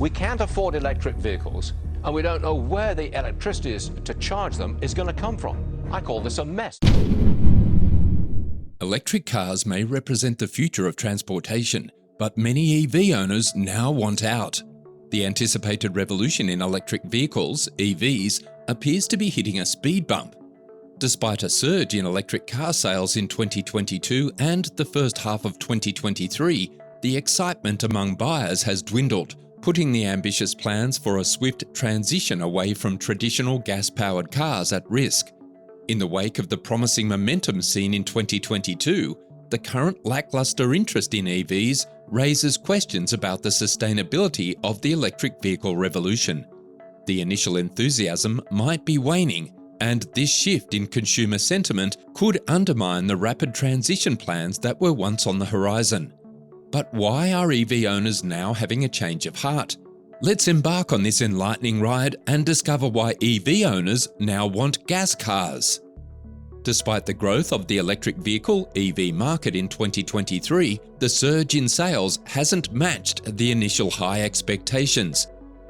We can't afford electric vehicles, and we don't know where the electricity to charge them is going to come from. I call this a mess. Electric cars may represent the future of transportation, but many EV owners now want out. The anticipated revolution in electric vehicles, EVs, appears to be hitting a speed bump. Despite a surge in electric car sales in 2022 and the first half of 2023, the excitement among buyers has dwindled, putting the ambitious plans for a swift transition away from traditional gas-powered cars at risk. In the wake of the promising momentum seen in 2022, the current lackluster interest in EVs raises questions about the sustainability of the electric vehicle revolution. The initial enthusiasm might be waning, and this shift in consumer sentiment could undermine the rapid transition plans that were once on the horizon. But why are EV owners now having a change of heart? Let's embark on this enlightening ride and discover why EV owners now want gas cars. Despite the growth of the electric vehicle EV market in 2023, the surge in sales hasn't matched the initial high expectations.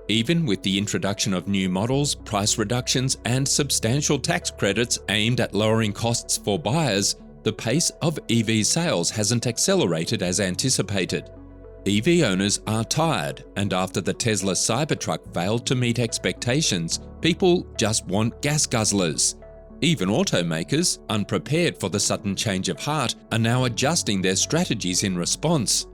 Even with the introduction of new models, price reductions, and substantial tax credits aimed at lowering costs for buyers, the pace of EV sales hasn't accelerated as anticipated. EV owners are tired, and after the Tesla Cybertruck failed to meet expectations, people just want gas guzzlers. Even automakers, unprepared for the sudden change of heart, are now adjusting their strategies in response.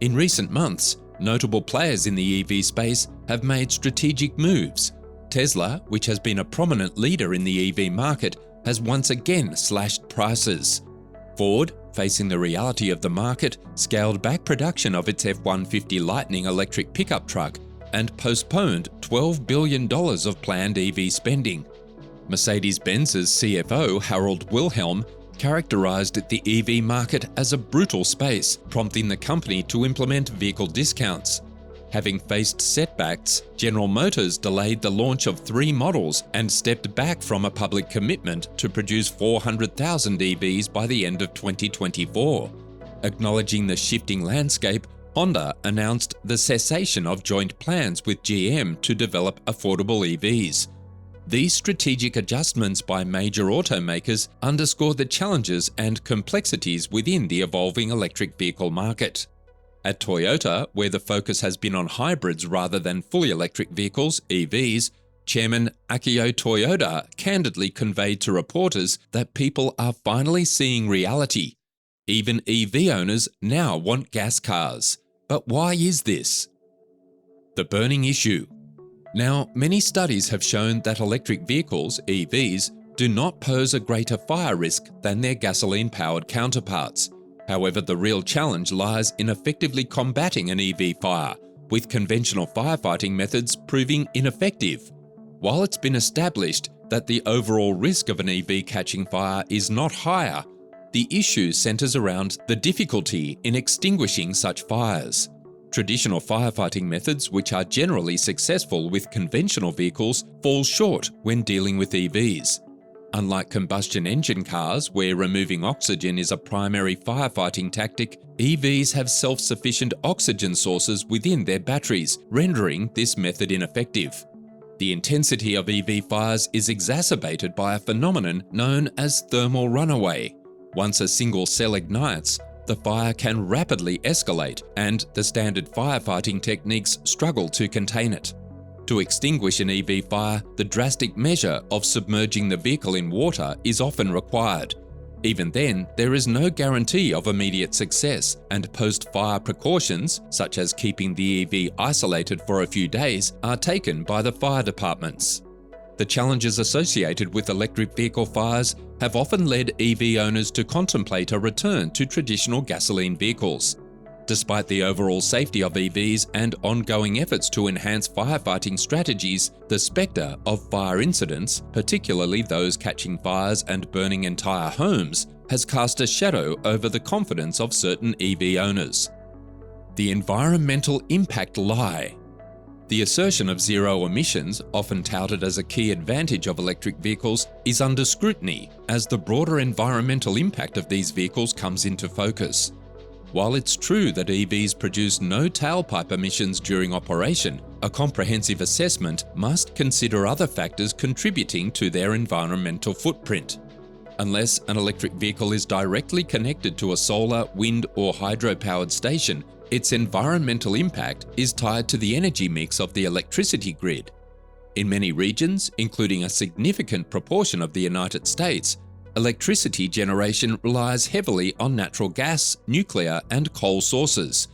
In recent months, notable players in the EV space have made strategic moves. Tesla, which has been a prominent leader in the EV market, has once again slashed prices. Ford, facing the reality of the market, scaled back production of its F-150 Lightning electric pickup truck and postponed $12 billion of planned EV spending. Mercedes-Benz's CFO, Harald Wilhelm, characterized the EV market as a brutal space, prompting the company to implement vehicle discounts. Having faced setbacks, General Motors delayed the launch of 3 models and stepped back from a public commitment to produce 400,000 EVs by the end of 2024. Acknowledging the shifting landscape, Honda announced the cessation of joint plans with GM to develop affordable EVs. These strategic adjustments by major automakers underscore the challenges and complexities within the evolving electric vehicle market. At Toyota, where the focus has been on hybrids rather than fully electric vehicles, EVs, Chairman Akio Toyoda candidly conveyed to reporters that people are finally seeing reality. Even EV owners now want gas cars. But why is this? The burning issue. Now, many studies have shown that electric vehicles, EVs, do not pose a greater fire risk than their gasoline-powered counterparts. However, the real challenge lies in effectively combating an EV fire, with conventional firefighting methods proving ineffective. While it's been established that the overall risk of an EV catching fire is not higher, the issue centers around the difficulty in extinguishing such fires. Traditional firefighting methods, which are generally successful with conventional vehicles, fall short when dealing with EVs. Unlike combustion engine cars, where removing oxygen is a primary firefighting tactic, EVs have self-sufficient oxygen sources within their batteries, rendering this method ineffective. The intensity of EV fires is exacerbated by a phenomenon known as thermal runaway. Once a single cell ignites, the fire can rapidly escalate, and the standard firefighting techniques struggle to contain it. To extinguish an EV fire, the drastic measure of submerging the vehicle in water is often required. Even then, there is no guarantee of immediate success, and post-fire precautions, such as keeping the EV isolated for a few days, are taken by the fire departments. The challenges associated with electric vehicle fires have often led EV owners to contemplate a return to traditional gasoline vehicles. Despite the overall safety of EVs and ongoing efforts to enhance firefighting strategies, the spectre of fire incidents, particularly those catching fires and burning entire homes, has cast a shadow over the confidence of certain EV owners. The environmental impact lie. The assertion of zero emissions, often touted as a key advantage of electric vehicles, is under scrutiny as the broader environmental impact of these vehicles comes into focus. While it's true that EVs produce no tailpipe emissions during operation, a comprehensive assessment must consider other factors contributing to their environmental footprint. Unless an electric vehicle is directly connected to a solar, wind, or hydro-powered station, its environmental impact is tied to the energy mix of the electricity grid. In many regions, including a significant proportion of the United States, electricity generation relies heavily on natural gas, nuclear, and coal sources.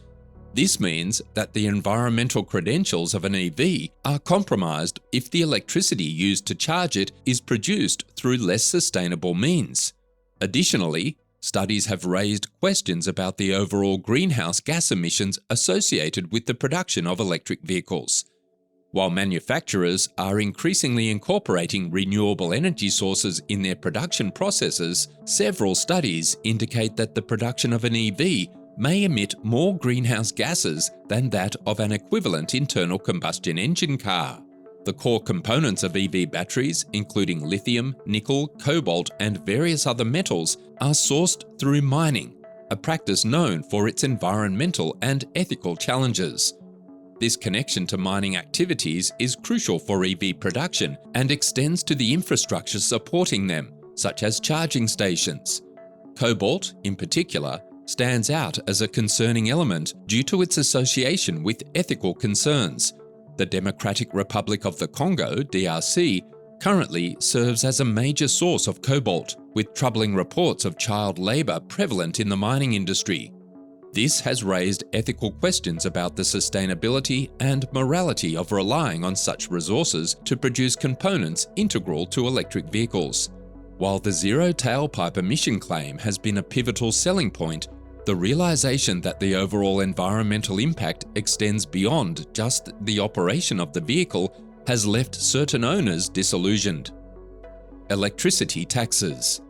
This means that the environmental credentials of an EV are compromised if the electricity used to charge it is produced through less sustainable means. Additionally, studies have raised questions about the overall greenhouse gas emissions associated with the production of electric vehicles. While manufacturers are increasingly incorporating renewable energy sources in their production processes, several studies indicate that the production of an EV may emit more greenhouse gases than that of an equivalent internal combustion engine car. The core components of EV batteries, including lithium, nickel, cobalt, and various other metals, are sourced through mining, a practice known for its environmental and ethical challenges. This connection to mining activities is crucial for EV production and extends to the infrastructure supporting them, such as charging stations. Cobalt, in particular, stands out as a concerning element due to its association with ethical concerns. The Democratic Republic of the Congo, DRC, currently serves as a major source of cobalt, with troubling reports of child labor prevalent in the mining industry. This has raised ethical questions about the sustainability and morality of relying on such resources to produce components integral to electric vehicles. While the zero tailpipe emission claim has been a pivotal selling point, the realization that the overall environmental impact extends beyond just the operation of the vehicle has left certain owners disillusioned. Electricity taxes.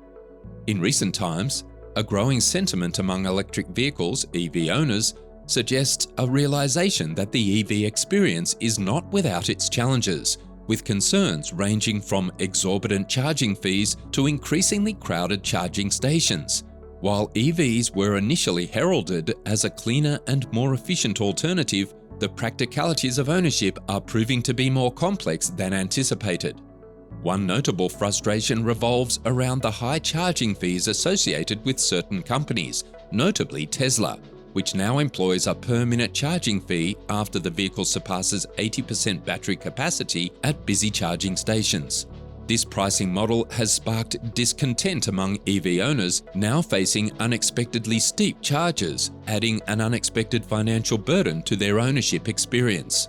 In recent times, a growing sentiment among electric vehicles EV owners suggests a realization that the EV experience is not without its challenges, with concerns ranging from exorbitant charging fees to increasingly crowded charging stations. While EVs were initially heralded as a cleaner and more efficient alternative, the practicalities of ownership are proving to be more complex than anticipated. One notable frustration revolves around the high charging fees associated with certain companies, notably Tesla, which now employs a per-minute charging fee after the vehicle surpasses 80% battery capacity at busy charging stations. This pricing model has sparked discontent among EV owners, now facing unexpectedly steep charges, adding an unexpected financial burden to their ownership experience.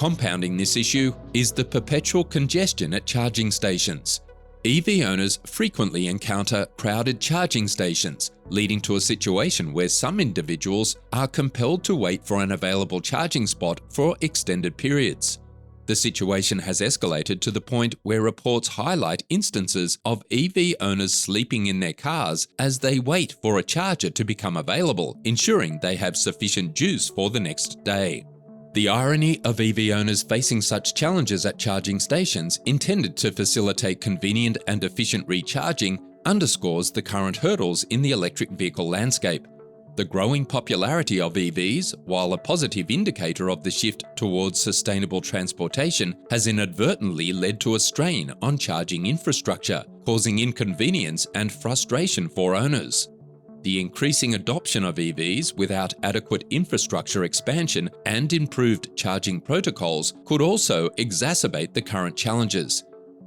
Compounding this issue is the perpetual congestion at charging stations. EV owners frequently encounter crowded charging stations, leading to a situation where some individuals are compelled to wait for an available charging spot for extended periods. The situation has escalated to the point where reports highlight instances of EV owners sleeping in their cars as they wait for a charger to become available, ensuring they have sufficient juice for the next day. The irony of EV owners facing such challenges at charging stations intended to facilitate convenient and efficient recharging underscores the current hurdles in the electric vehicle landscape. The growing popularity of EVs, while a positive indicator of the shift towards sustainable transportation, has inadvertently led to a strain on charging infrastructure, causing inconvenience and frustration for owners. The increasing adoption of EVs without adequate infrastructure expansion and improved charging protocols could also exacerbate the current challenges.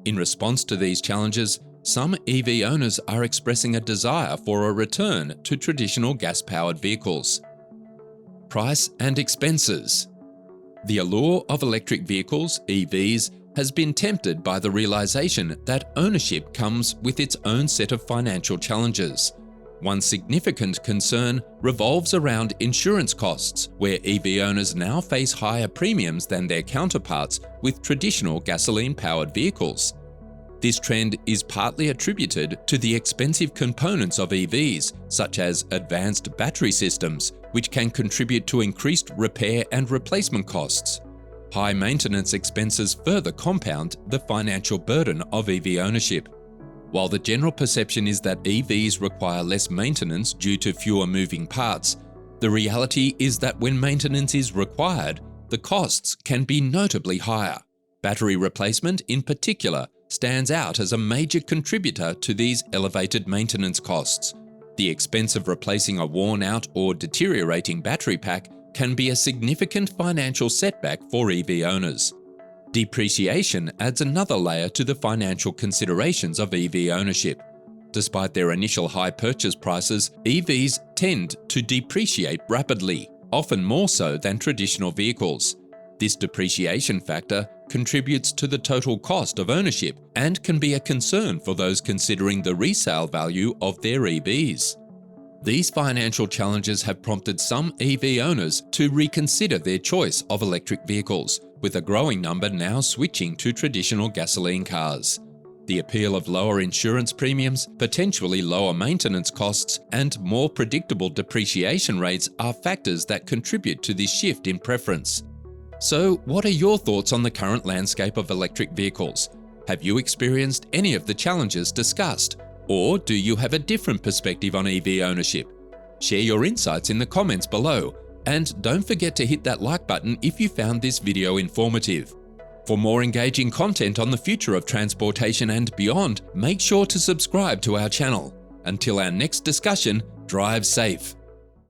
In response to these challenges, some EV owners are expressing a desire for a return to traditional gas-powered vehicles. Price and expenses. The allure of electric vehicles, EVs, has been tempted by the realization that ownership comes with its own set of financial challenges. One significant concern revolves around insurance costs, where EV owners now face higher premiums than their counterparts with traditional gasoline-powered vehicles. This trend is partly attributed to the expensive components of EVs, such as advanced battery systems, which can contribute to increased repair and replacement costs. High maintenance expenses further compound the financial burden of EV ownership. While the general perception is that EVs require less maintenance due to fewer moving parts, The reality is that when maintenance is required, the costs can be notably higher. Battery replacement, in particular, stands out as a major contributor to these elevated maintenance costs. The expense of replacing a worn-out or deteriorating battery pack can be a significant financial setback for EV owners. Depreciation adds another layer to the financial considerations of EV ownership. Despite their initial high purchase prices, EVs tend to depreciate rapidly, often more so than traditional vehicles. This depreciation factor contributes to the total cost of ownership and can be a concern for those considering the resale value of their EVs. These financial challenges have prompted some EV owners to reconsider their choice of electric vehicles, with a growing number now switching to traditional gasoline cars. The appeal of lower insurance premiums, potentially lower maintenance costs, and more predictable depreciation rates are factors that contribute to this shift in preference. So, what are your thoughts on the current landscape of electric vehicles? Have you experienced any of the challenges discussed? Or do you have a different perspective on EV ownership? Share your insights in the comments below, and don't forget to hit that like button if you found this video informative. For more engaging content on the future of transportation and beyond, make sure to subscribe to our channel. Until our next discussion, drive safe.